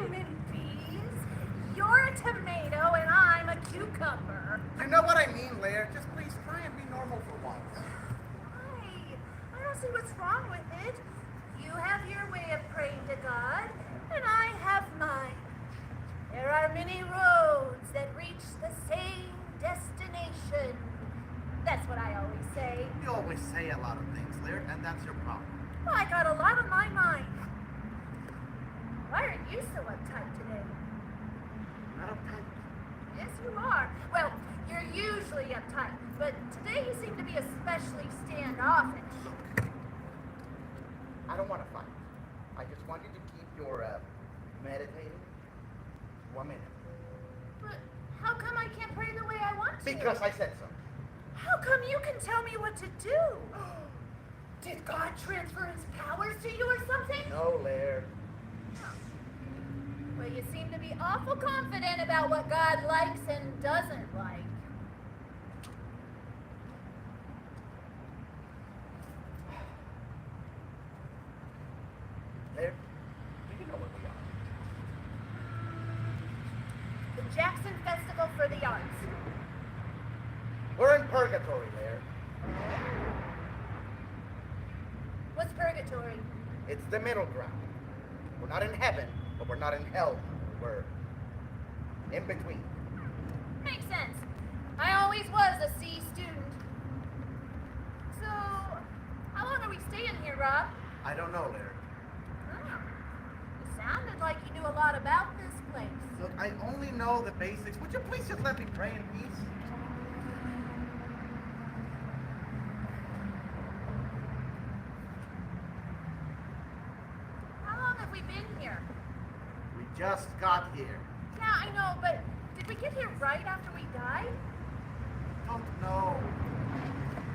human beings. You're a tomato and I'm a cucumber. You know what I mean, Lair. Just please try and be normal for once. I don't see what's wrong with it. You have your way of praying to God, and I have mine. There are many roads that reach the same destination. That's what I always say. You always say a lot of things, Lair, and that's your problem. Well, I got a lot on my mind. Why are you so uptight today? Not uptight. Yes, you are. Well, you're usually uptight, but today you seem to be especially standoffish. Look, I don't want to fight. I just want you to keep your meditating. 1 minute. But how come I can't pray the way I want to? Because I said so. How come you can tell me what to do? Did God transfer his powers to you or something? No, Lair. Well, you seem to be awful confident about what God likes and doesn't like. Lair, do you know where we are? The Jackson Festival for the Arts. We're in purgatory, Lair. What's purgatory? It's the middle ground. We're not in heaven, but we're not in hell. We're in between. Makes sense. I always was a C student. So, how long are we staying here, Rob? I don't know, Lair. Oh, you sounded like you knew a lot about this place. Look, I only know the basics. Would you please just let me pray in peace? How long have we been here? We just got here. Yeah, I know, but did we get here right after we died? Don't know.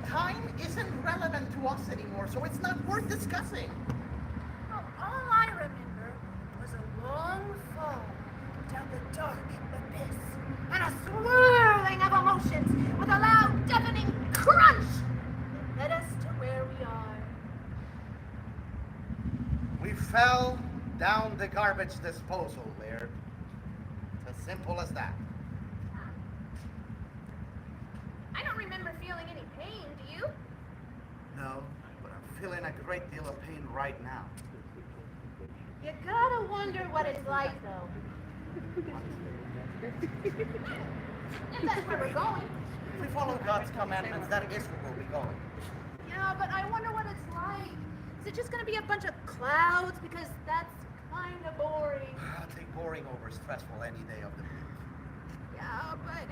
Time isn't relevant to us anymore, so it's not worth discussing. Well, all I remember was a long fall down the dark abyss and a swirling of emotions with a loud, deafening crunch that led us to where we are. We fell down the garbage disposal, Laird. It's as simple as that. I don't remember feeling any pain, do you? No, but I'm feeling a great deal of pain right now. You gotta wonder what it's like, though. If that's where we're going. If we follow God's commandments, that is where we'll be going. Yeah, but I wonder what it's like. Is it just gonna be a bunch of clouds? Because that's kind of boring. I'll take boring over stressful any day of the week. Yeah, but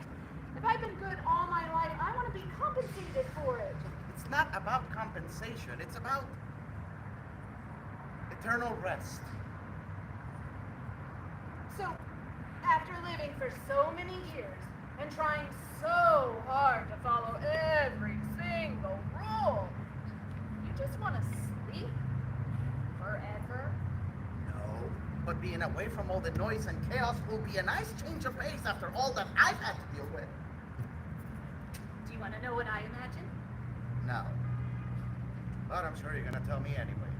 if I've been good all my life, I want to be compensated for it. It's not about compensation. It's about eternal rest. So, after living for so many years and trying so hard to follow every single rule, you just want to sleep forever? No, but being away from all the noise and chaos will be a nice change of pace after all that I've had to deal with. Do you want to know what I imagine? No. But I'm sure you're going to tell me anyway.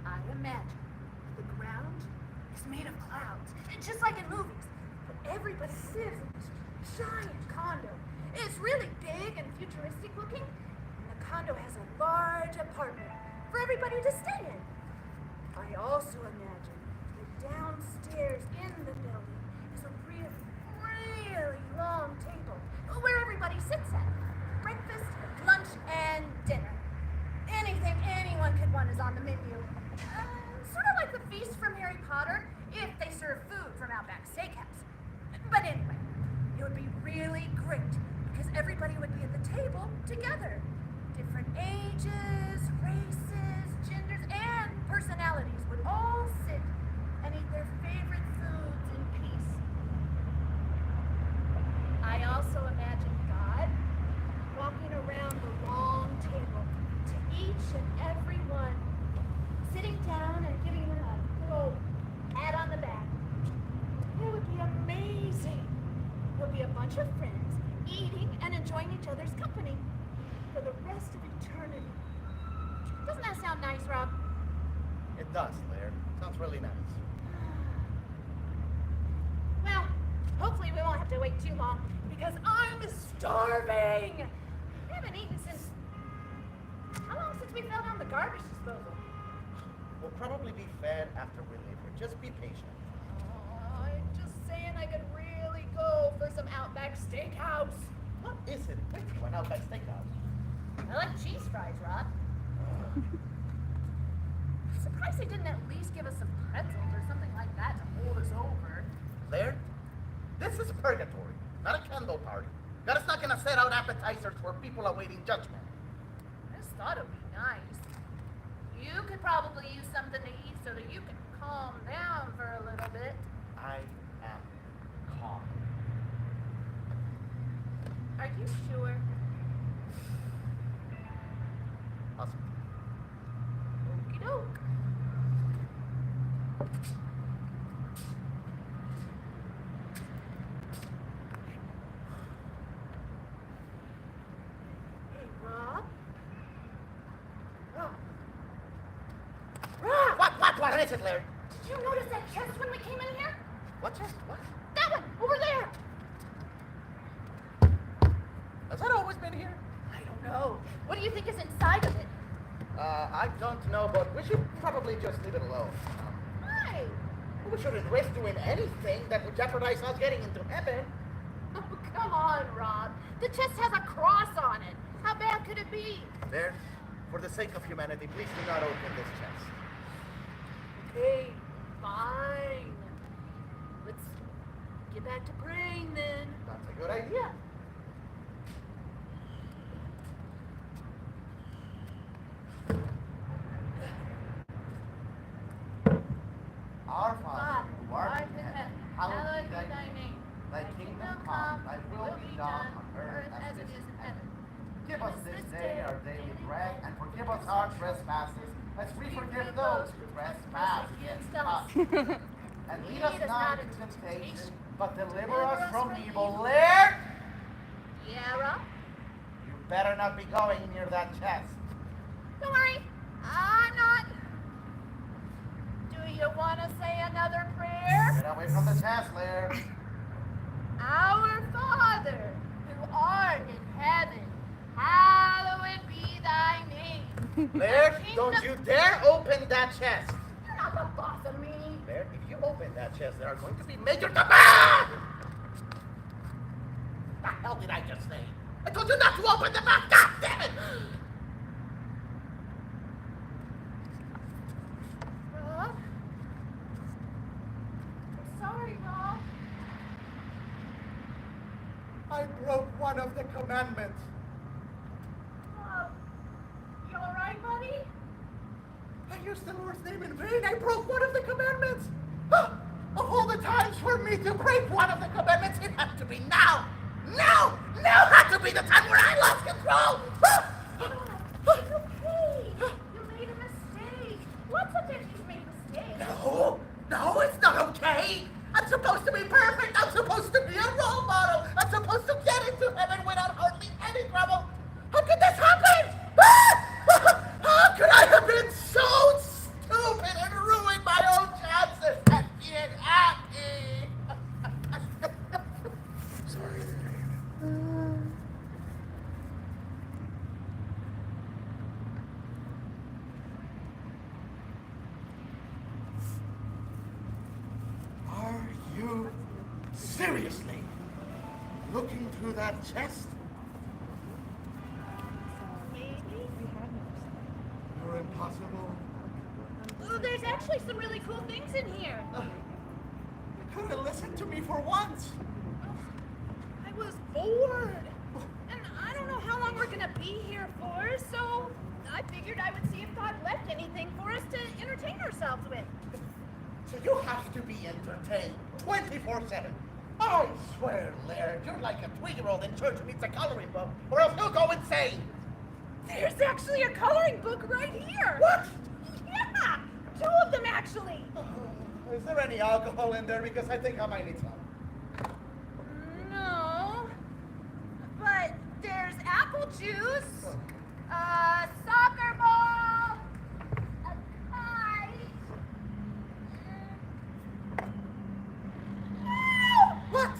I imagine the ground is made of clouds, just like in movies. But everybody lives in this giant condo. It's really big and futuristic looking, and the condo has a large apartment for everybody to stay in. I also imagine that downstairs in the building is a really long table where everybody sits at. Breakfast, lunch, and dinner. Anything anyone could want is on the menu. Sort of like the feast from Harry Potter, if they serve food from Outback Steakhouse. But anyway, it would be really great because everybody would be at the table together. Different ages, races, genders, and personalities would all sit and eat their favorite foods in peace. I also imagine God walking around the long table to each and every one, sitting down and giving them a little pat on the back. It would be amazing. It would be a bunch of friends eating and enjoying each other's company for the rest of eternity. Doesn't that sound nice, Rob? It does, Laird. Sounds really nice. to wait too long because I'm starving. I haven't eaten since... How long since we fell down the garbage disposal? We'll probably be fed after we leave here. Just be patient. Oh, I'm just saying I could really go for some Outback Steakhouse. What is it with you an Outback Steakhouse? I like cheese fries, Rob. I'm surprised they didn't at least give us some pretzels or something like that to hold us over. Laird, this is purgatory, not a candle party. God's not gonna set out appetizers for people awaiting judgment. I just thought it would be nice. You could probably use something to eat so that you can calm down for a little bit. I am calm. Are you sure? Awesome. Okie doke. Hey, Rob? Rob! What is it, Laird? Did you notice that chest when we came in here? What chest? What? That one! Over there! Has that always been here? I don't know. What do you think is inside of it? I don't know, but we should probably just leave it alone. Why? We shouldn't risk doing anything that would jeopardize us getting into heaven. Oh, come on, Rob. The chest has a cross on it. How bad could it be? Laird, for the sake of humanity, please do not open this chest. Okay, fine. Let's get back to praying then. That's a good idea. Our Father, who art in heaven, hallowed be thy name. Thy kingdom come, thy will be done on earth as it is in heaven. Give us this day our daily bread, and forgive us our trespasses, as we forgive those who trespass against us. And lead us not into temptation, but deliver us from evil. Laird, Yeah, Rob? you better not be going near that chest. Don't worry. I'm not. Do you want to say another prayer? Get away from the chest, Laird. Our Father, who art in heaven, hallowed be thy name. Laird, Thy kingdom- don't you dare open that chest. You're not the boss of me. Laird, if you open that chest, there are going to be major demands! What the hell did I just say? I told you not to open the back! God damn it! Rob? I'm sorry, Rob. I broke one of the commandments. Rob, you alright, buddy? I used the Lord's name in vain. I broke one of the commandments. Of all the times for me to break one of the commandments, it had to be now. Now! Now had to be the time where I lost control. It's okay. You made a mistake. Lots of daddies make mistakes. No, no, it's not okay. I'm supposed to be perfect. I'm supposed to be a role model. I'm supposed to get into heaven without hardly any trouble. How could this happen? How could I have been so stupid and ruin my own chances at being happy? Sorry. Are you seriously looking through that chest? Maybe. You're impossible. Oh, there's actually some really cool things in here. You could have listened to me for once. I was bored. And I don't know how long we're gonna be here for, so I figured I would see if God left anything for us to entertain ourselves with. So you have to be entertained 24/7. I swear, Laird, you're like a 3-year-old in church who needs a coloring book, or else he'll go insane. There's actually a coloring book right here. What? Yeah, 2 of them actually. Is there any alcohol in there? Because I think I might need some. No, but there's apple juice, a soccer ball, a kite. Ow! What?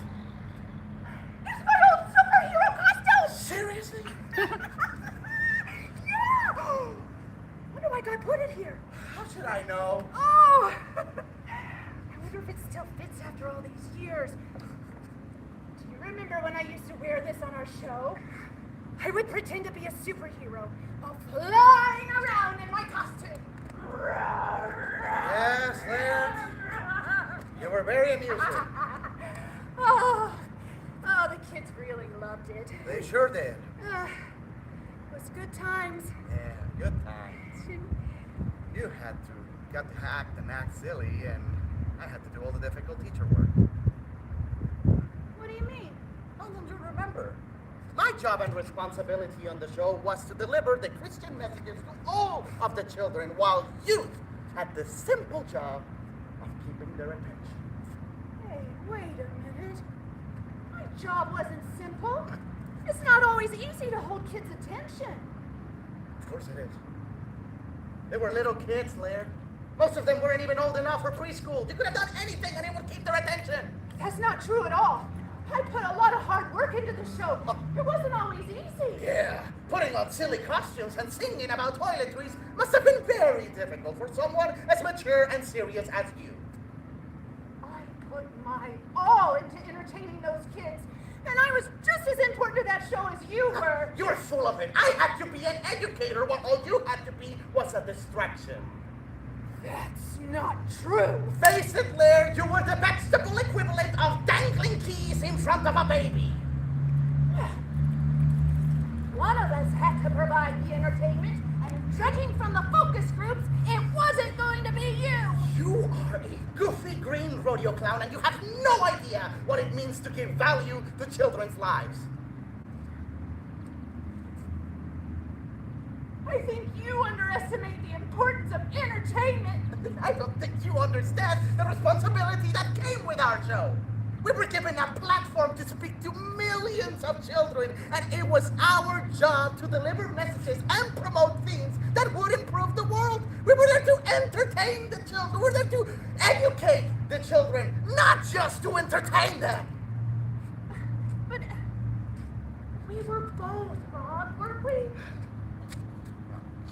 I put it here? How should I know? Oh! I wonder if it still fits after all these years. Do you remember when I used to wear this on our show? I would pretend to be a superhero while flying around in my costume. Yes, Lance. You were very amusing. Oh, the kids really loved it. They sure did. It was good times. Yeah, good times. You had got to act and act silly, and I had to do all the difficult teacher work. What do you mean? How don't you remember? My job and responsibility on the show was to deliver the Christian messages to all of the children, while you had the simple job of keeping their attention. Hey, wait a minute. My job wasn't simple. It's not always easy to hold kids' attention. Of course it is. They were little kids, Laird. Most of them weren't even old enough for preschool. You could have done anything and it would keep their attention. That's not true at all. I put a lot of hard work into the show. It wasn't always easy. Yeah, putting on silly costumes and singing about toiletries must have been very difficult for someone as mature and serious as you. I put my all into entertaining those kids, and I was just as important to that show as you were. You were full of it. I had to be an educator while all you had to be was a distraction. That's not true. Face it, Laird, you were the vegetable equivalent of dangling keys in front of a baby. One of us had to provide the entertainment, and judging from the focus groups, it wasn't going to be you. You are a goofy green rodeo clown, and you have no idea what it means to give value to children's lives. I think you underestimate the importance of entertainment. I don't think you understand the responsibility that came with our show. We were given a platform to speak to millions of children, and it was our job to deliver messages and promote things that would improve the world. We were there to entertain the children. We were there to educate the children, not just to entertain them. But we were both, Bob, weren't we?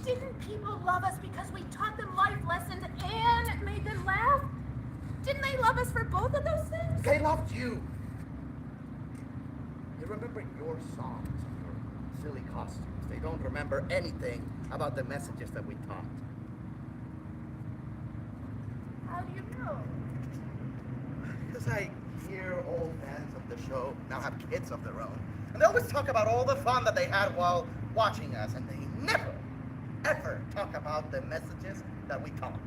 Didn't people love us because we taught them life lessons and made them laugh? Didn't they love us for both of those things? They loved you. They remember your songs and your silly costumes. They don't remember anything about the messages that we taught. How do you know? Because I hear old fans of the show now have kids of their own. And they always talk about all the fun that they had while watching us, and they never, ever talk about the messages that we taught.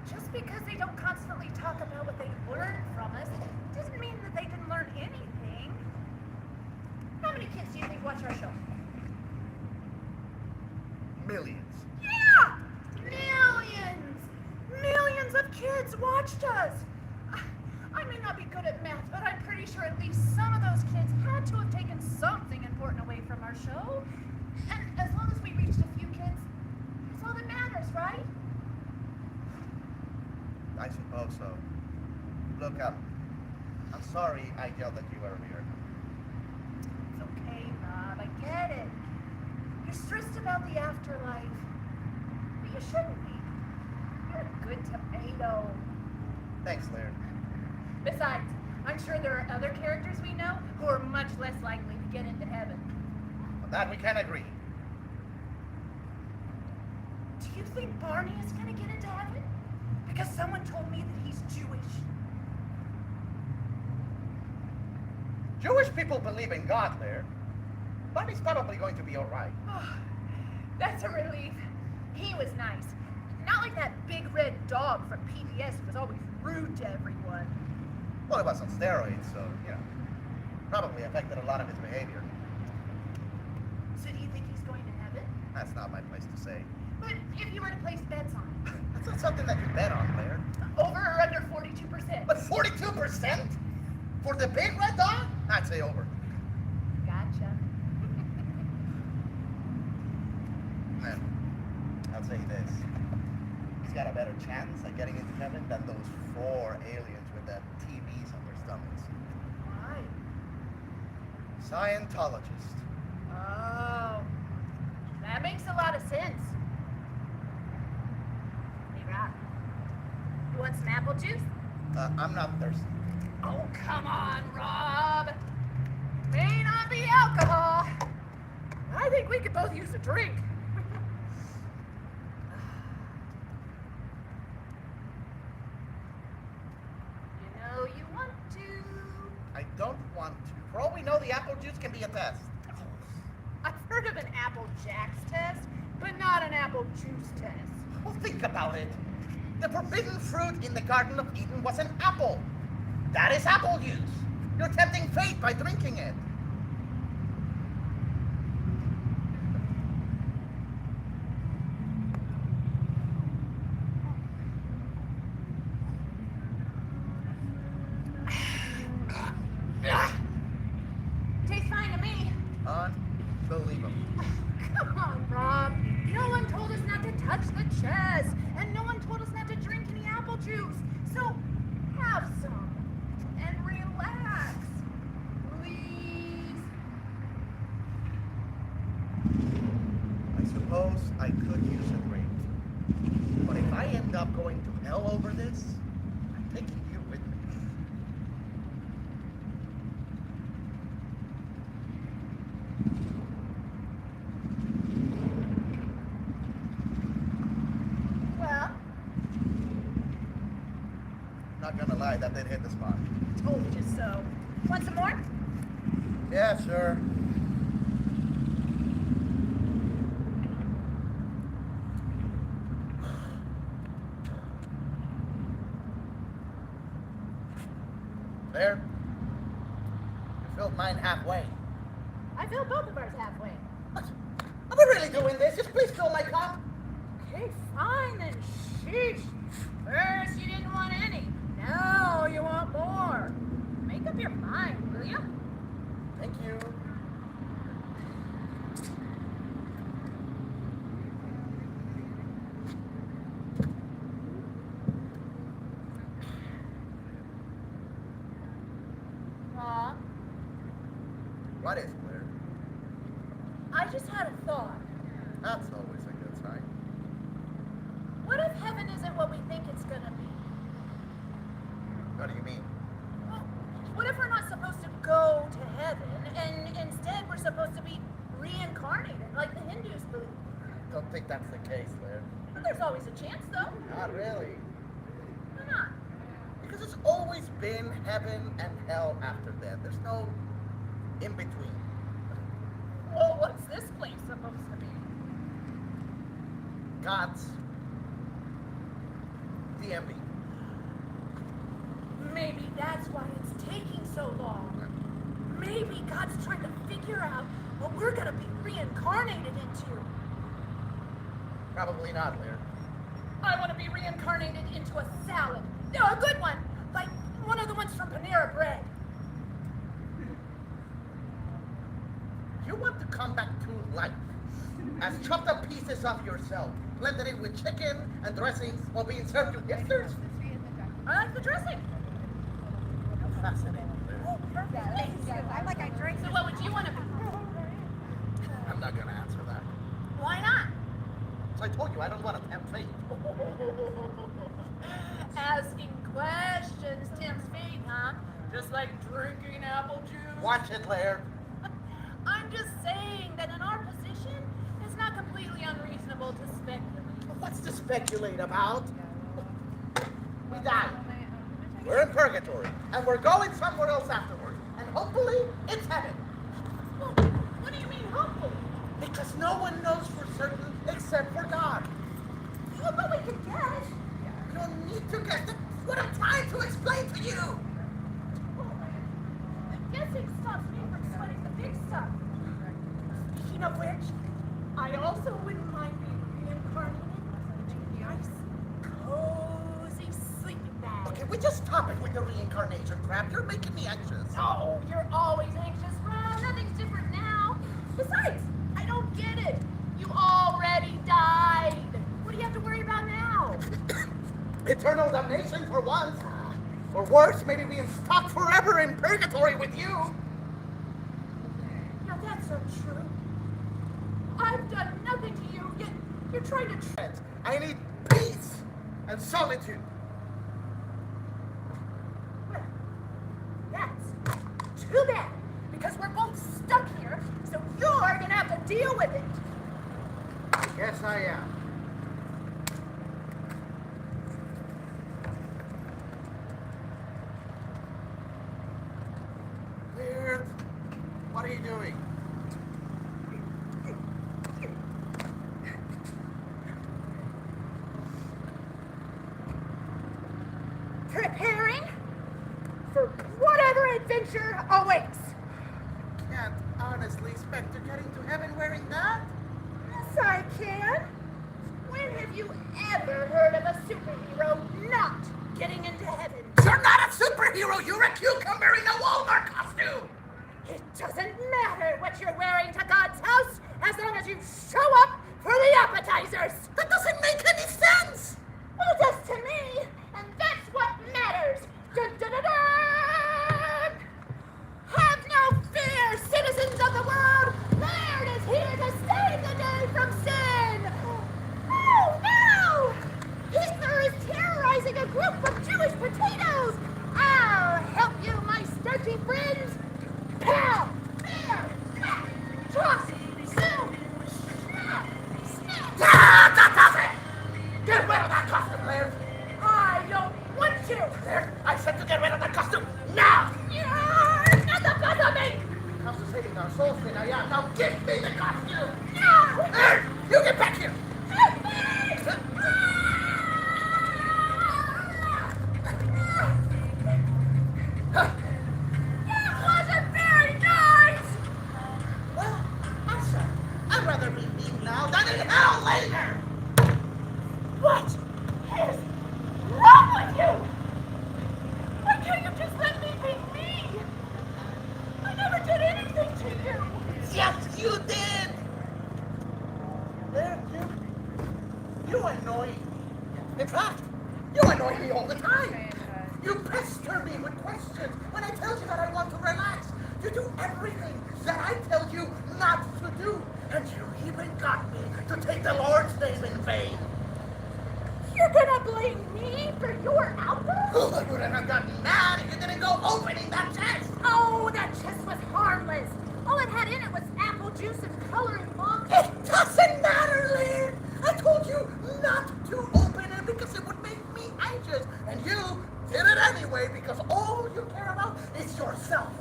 Just because they don't constantly talk about what they learned from us doesn't mean that they didn't learn anything. How many kids do you think watch our show? Millions. Yeah! Millions! Millions of kids watched us! I may not be good at math, but I'm pretty sure at least some of those kids had to have taken something important away from our show. And as long as we reached a few kids, that's all that matters, right? I suppose so. Look up. I'm sorry I yelled at you earlier. It's okay, Rob. I get it. You're stressed about the afterlife. But you shouldn't be. You're a good tomato. Thanks, Laird. Besides, I'm sure there are other characters we know who are much less likely to get into heaven. On that we can agree. Do you think Barney is going to get into heaven? Because someone told me that he's Jewish. Jewish people believe in God, Laird. Barney's probably going to be all right. Oh, that's a relief. He was nice. Not like that big red dog from PBS who was always rude to everyone. Well, it was on steroids, so, probably affected a lot of his behavior. So do you think he's going to heaven? That's not my place to say. But if you were to place bets on it, That's not something that you bet on, Laird. over or under 42%? But 42%? For the big red dog? I'd say over. Gotcha. I'll say this. He's got a better chance at getting into heaven than those 4 aliens with the TVs on their stomachs. Why? Scientologists. Oh. That makes a lot of sense. Hey, Rob. You want some apple juice? I'm not thirsty. Oh, come on, Rob. May not be alcohol. I think we could both use a drink. You know you want to. I don't want to. For all we know, the apple juice can be a test. I've heard of an Apple Jacks test, but not an apple juice test. Well, think about it. The forbidden fruit in the Garden of Eden was an apple. That is apple juice. You're tempting fate by drinking it. Tastes fine to me. Unbelievable. Come on, Rob. No one told us not to touch the chest, and no one told us not to drink any apple juice. So have some and relax, please. I suppose I could use a drink. But if I end up going to hell over this, I'm taking you with me. Well, Not gonna lie, that did hit the spot. told you so. Want some more? Yeah, sure. There. You filled mine halfway. I filled both of ours halfway. What? Are we really doing this? Just please fill my cup. Okay, fine then. Sheesh. First you didn't want any. Now you want more. Make up your mind, will you? Thank you. Aw, What is Blair? I just had a thought. That's always a good sign. What if heaven isn't what we think it's gonna be? What do you mean? Well, what if we're not supposed to go to heaven, and instead we're supposed to be reincarnated, like the Hindus believe? Don't think that's the case, Blair. But there's always a chance, though. Not really. Why not? Because it's always been heaven and hell after death. There's no in between. Well, what's this place supposed to be? God's DMV. Maybe that's why it's taking so long. Maybe God's trying to figure out what we're gonna be reincarnated into. Probably not, Blair. I want to be reincarnated into a salad. No, a good one, like one of the ones from Panera Bread. You want to come back to life as chopped up pieces of yourself, blended in with chicken and dressings while being served to guests? I like the dressing. Fascinating. Oh, perfect. Thank you. I like I drink. So what would you want to be? I'm not gonna answer that. Why not? So I told you I don't want to tempt fate. Asking questions tempts fate, huh? Just like drinking apple juice. Watch it, Laird. I'm just saying that in our position, it's not completely unreasonable to speculate. What's to speculate about? We died. We're in purgatory, and we're going somewhere else afterward. And hopefully, it's heaven. Well, what do you mean, hopefully? Because no one knows for certain except for God. Well, but we can guess. You don't need to guess. That's what I'm trying to explain to you. Well, guessing stops me from sweating the big stuff. Speaking of which, I also wouldn't mind being reincarnated into nice, cozy sleeping bag. Okay, we just stop it with the reincarnation crap. You're making me anxious. Oh, you're always anxious, Ron. Nothing's different now. Besides, I don't get it. You already died. What do you have to worry about now? Eternal damnation for once. Or worse, maybe being stuck forever in purgatory with you. Now that's so true. I've done nothing to you, yet you're trying to... I need peace and solitude. Well, that's too bad, because we're both stuck here, so you're gonna have to deal with it. Yes, I am. Weird. What are you doing? Preparing for whatever adventure awaits. Can't honestly expect to get into heaven wearing that. Yes, I can. When have you ever heard of a superhero not getting into heaven? You're not a superhero. You're a cucumber in a Walmart costume. It doesn't matter what you're wearing to God's house as long as you show up for the appetizers. That doesn't make any sense. Well, it does to me, and that's what matters. Dun, dun, dun, dun. Have no fear, citizens of the world. Lord is here to save the day from sin. Oh, no! Hitler is terrorizing a group of Jewish potatoes. I'll help you, my starchy friends. Pow! Bear! Black! Toss! Zoom! Snap! Snap! Ah, that does it! Get rid of that costume, Laird. I don't want to! Laird, I said to get rid of that costume now! You're not the boss of me! It comes to saving our souls, then now give me the costume! No! Laird, you get back here! Help me! That wasn't very nice! Well, I'm sorry. I'd rather be mean now than in hell later! What is wrong with you? Why can't you just let me be me? I never did anything to you. Yes, you did! Laird, you annoy me. In fact, you annoy me all the time. You pester me with questions when I tell you that I want to relax. You do everything that I tell you not to do. And you even got me to take the Lord's name in vain. You're gonna blame me for your outburst? Oh, I wouldn't have gotten mad if you didn't go opening that chest. Oh, that chest was harmless. All it had in it was apple juice and coloring books. It doesn't matter, Laird. I told you not to open it because it would make me anxious. And you did it anyway because all you care about is yourself.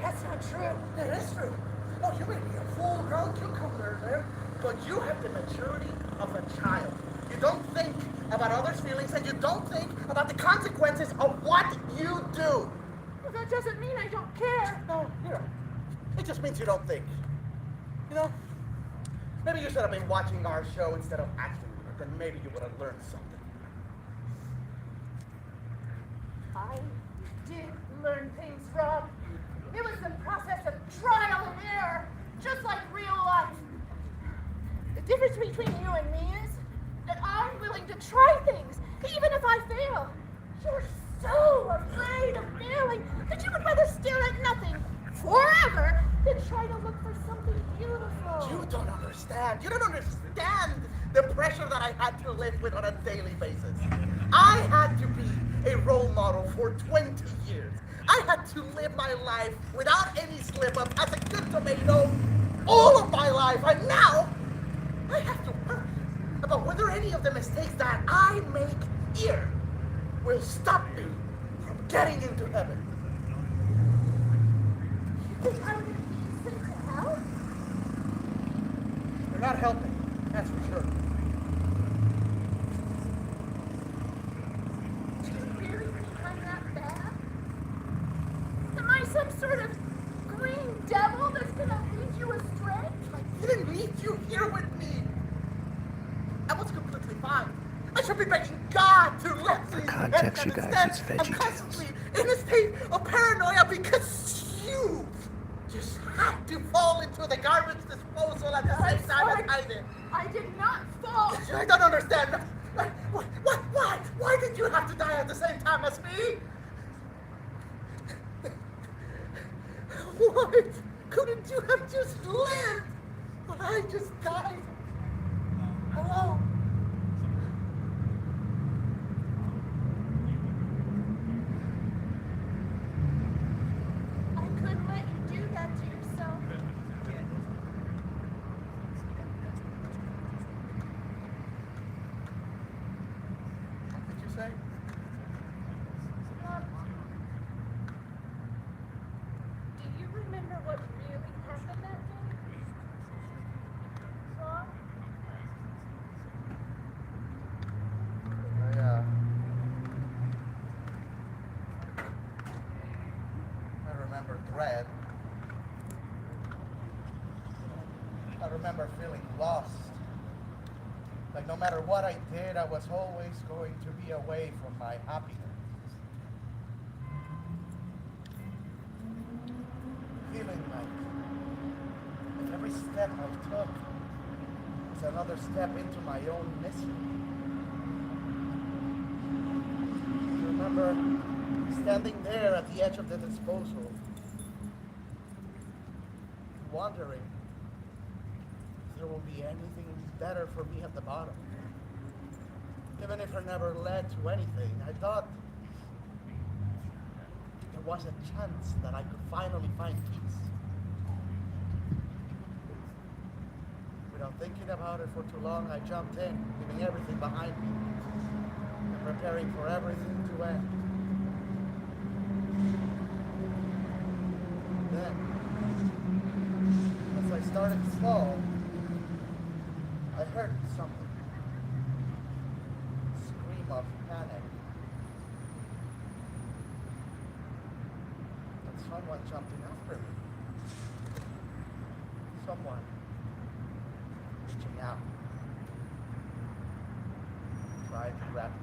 That's not true. It is true. Oh, you may be a full-grown cucumber, Laird, but you have the maturity of a child. You don't think about others' feelings, and you don't think about the consequences of what you do. Well, that doesn't mean I don't care. No, you're right. It just means you don't think. You know, maybe you should have been watching our show instead of acting, and then maybe you would have learned something. I did learn things, Rob. It was the process of trial and error, just like real life. The difference between you and me is that I'm willing to try things, even if I fail. You're so afraid of failing that you would rather stare at nothing forever than try to look for something beautiful. You don't understand. You don't understand the pressure that I had to live with on a daily basis. I had to be a role model for 20 years. I had to live my life without any slip-up as a good tomato all of my life. And now, I have to worry about whether any of the mistakes that I make here will stop me from getting into heaven. You think I'm going to be sent to hell? You're not helping, that's for sure. Do you really think I'm that bad? Am I some sort of green devil that's going to lead you astray? I didn't need you here with me. I was completely fine. I should be begging God to let me. For context, you guys, it's I'm veggie constantly in a state of paranoia because you just had to fall into the garbage disposal at the same time as I did. I did not fall. I don't understand. Why did you have to die at the same time as me? Why couldn't you have just lived? But I just died. Hello? I couldn't let you do that to yourself. What did you say? Do you remember what really happened that day? Mom? I remember dread. I remember feeling lost. Like no matter what I did, I was always going to be away from my happiness. Feeling like every step I took was another step into my own misery. I remember standing there at the edge of the disposal, wondering if there will be anything better for me at the bottom. Even if it never led to anything, I thought there was a chance that I could finally find peace. Without thinking about it for too long, I jumped in, leaving everything behind me, and preparing for everything to end. Then, as I started to fall, I heard something. A scream of panic. And someone jumping after me. Someone reaching out. Trying to grab me.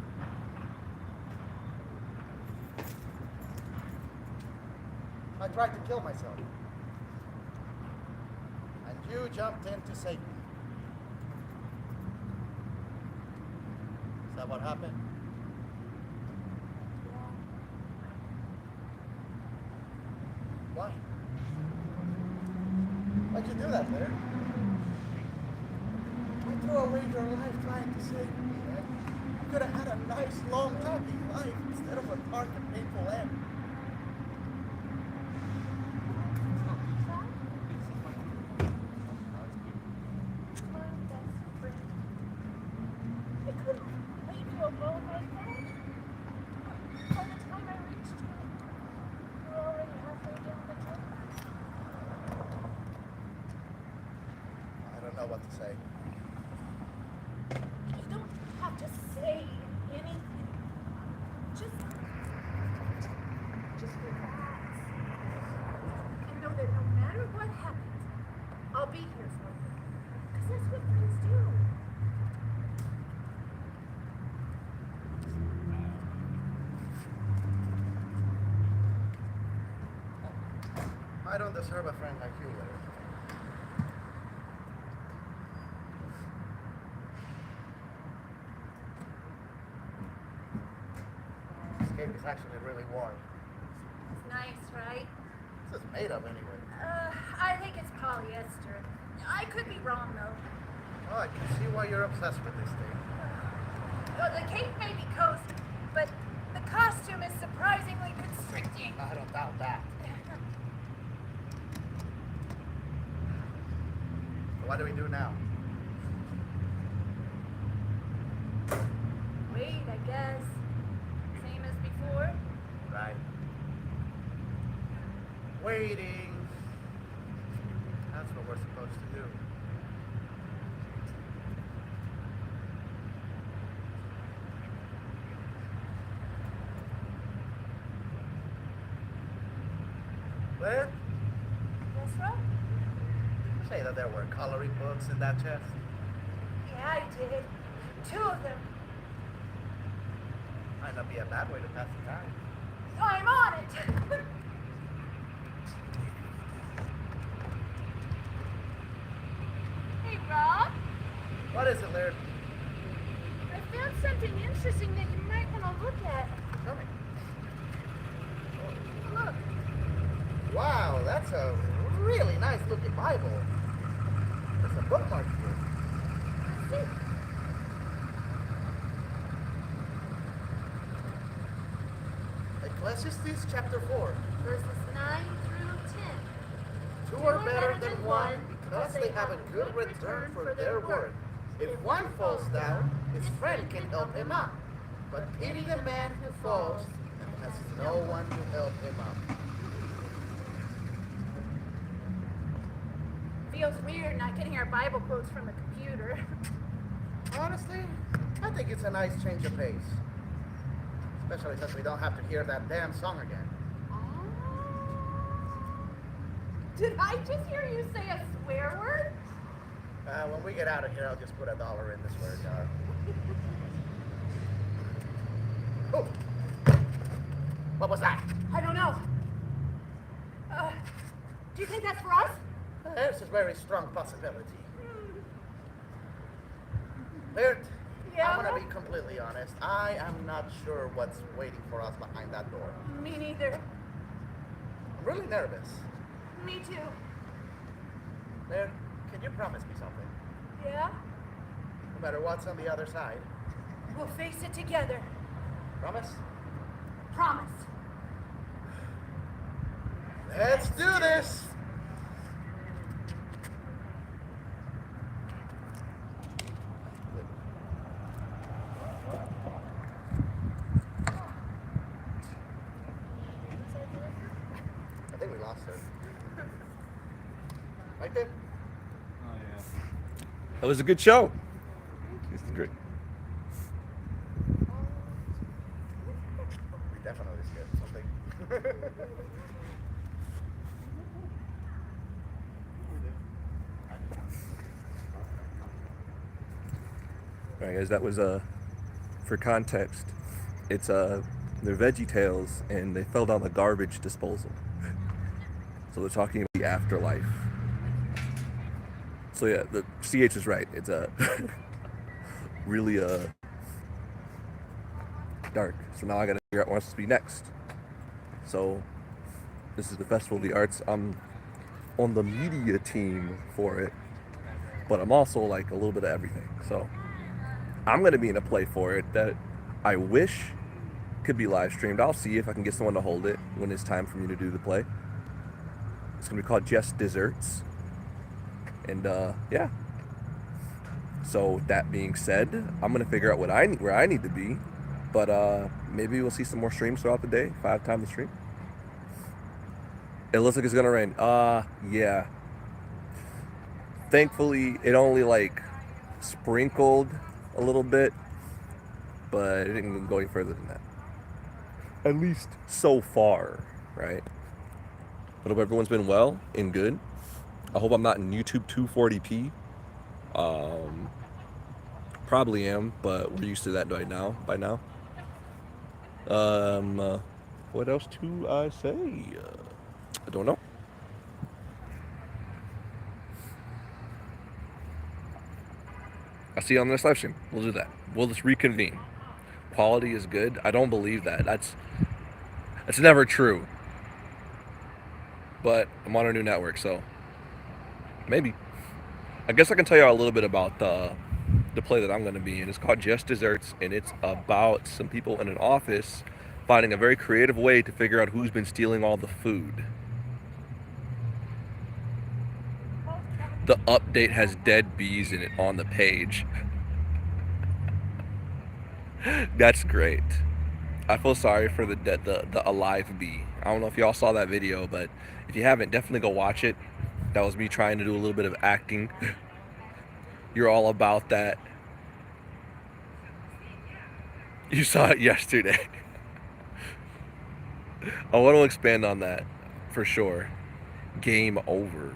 I tried to kill myself. And you jumped in to save me. Is that what happened? Why? Why'd you do that, Larry? You threw away your life trying to save me, man. You could have had a nice, long, happy life instead of a dark and painful end. I don't know what to say. You don't have to say anything. Just relax. And know that no matter what happens, I'll be here for you. Because that's what friends do. I don't deserve a friend like you, Larry. This cake is actually really warm. It's nice, right? What's this made of anyway? I think it's polyester. I could be wrong, though. Oh, I can see why you're obsessed with this thing. Well, the cake may be cozy, but the costume is surprisingly constricting. I don't doubt that. What do we do now? Wait, I guess. Same as before. Right. Waiting. That's what we're supposed to do. Where? That's right. Say that there were coloring books in that chest. Yeah, I did. 2 of them. Might not be a bad way to pass the time. I'm on it. Hey, Rob. What is it, Laird? I found something interesting that you might want to look at. Tell me. Look. Wow, that's a really nice looking Bible. There's some bookmark here. Ecclesiastes chapter 4. Verses 9 through 10. Two are better than one because they have a good return for their work. If one falls down, his friend can help him up. But pity the man who falls and has no one to help him up. Feels weird not getting our Bible quotes from the computer. Honestly, I think it's a nice change of pace. Especially since we don't have to hear that damn song again. Did I just hear you say a swear word? When we get out of here, I'll just put $1 in the swear jar. Oh! What was that? I don't know. Do you think that's for us? There's a very strong possibility. Bert, Yeah? I'm gonna be completely honest. I am not sure what's waiting for us behind that door. Me neither. I'm really nervous. Me too. Bert, can you promise me something? Yeah? No matter what's on the other side. We'll face it together. Promise? Promise. Let's do this! I think we lost her. Right there? Oh, yeah. That was a good show. This is great. We definitely skipped something. All right, guys, that was for context. It's they're VeggieTales and they fell down the garbage disposal. So they're talking about the afterlife. So yeah, the CH is right. It's really dark. So now I gotta figure out what wants to be next. So this is the Festival of the Arts. I'm on the media team for it, but I'm also like a little bit of everything. So I'm gonna be in a play for it that I wish could be live streamed. I'll see if I can get someone to hold it when it's time for me to do the play. It's gonna be called Just Desserts. And yeah. So that being said, I'm gonna figure out where I need to be. But maybe we'll see some more streams throughout the day. 5 times the stream. It looks like it's gonna rain. Yeah. Thankfully, it only like sprinkled a little bit, but it didn't go any further than that. At least so far, right? But hope everyone's been well and good. I hope I'm not in YouTube 240p. Probably am, but we're used to that by now. What else do I say? I don't know. I'll see you on the next live stream. We'll do that. We'll just reconvene. Quality is good. I don't believe that. That's never true. But I'm on a new network, so maybe. I guess I can tell you a little bit about the play that I'm going to be in. It's called Just Desserts, and it's about some people in an office finding a very creative way to figure out who's been stealing all the food. The update has dead bees in it on the page. That's great. I feel sorry for the alive bee. I don't know if y'all saw that video, but if you haven't, definitely go watch it. That was me trying to do a little bit of acting. You're all about that. You saw it yesterday. I want to expand on that for sure. Game over.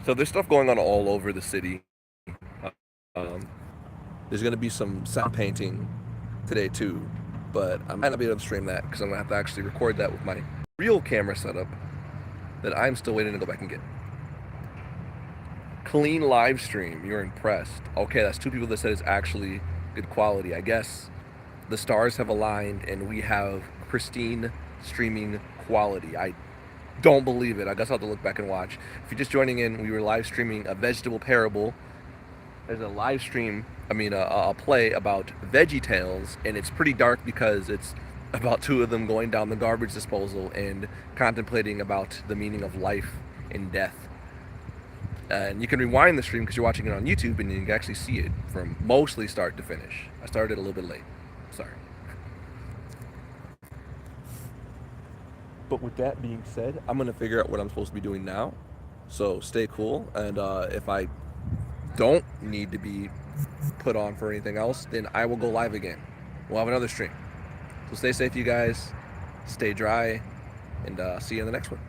So there's stuff going on all over the city. There's going to be some sound painting today too, but I might not be able to stream that because I'm going to have to actually record that with my real camera setup that I'm still waiting to go back and get. Clean live stream. You're impressed. Okay, that's 2 people that said it's actually good quality. I guess the stars have aligned and we have pristine streaming quality. don't believe it. I guess I'll have to look back and watch. If you're just joining in, we were live streaming a vegetable parable. There's a live stream, a play about VeggieTales, and it's pretty dark because it's about two of them going down the garbage disposal and contemplating about the meaning of life and death. And you can rewind the stream because you're watching it on YouTube, and you can actually see it from mostly start to finish. I started a little bit late. Sorry. But with that being said, I'm going to figure out what I'm supposed to be doing now. So stay cool, and if I don't need to be put on for anything else, then I will go live again. We'll have another stream. So stay safe, you guys. Stay dry, and see you in the next one.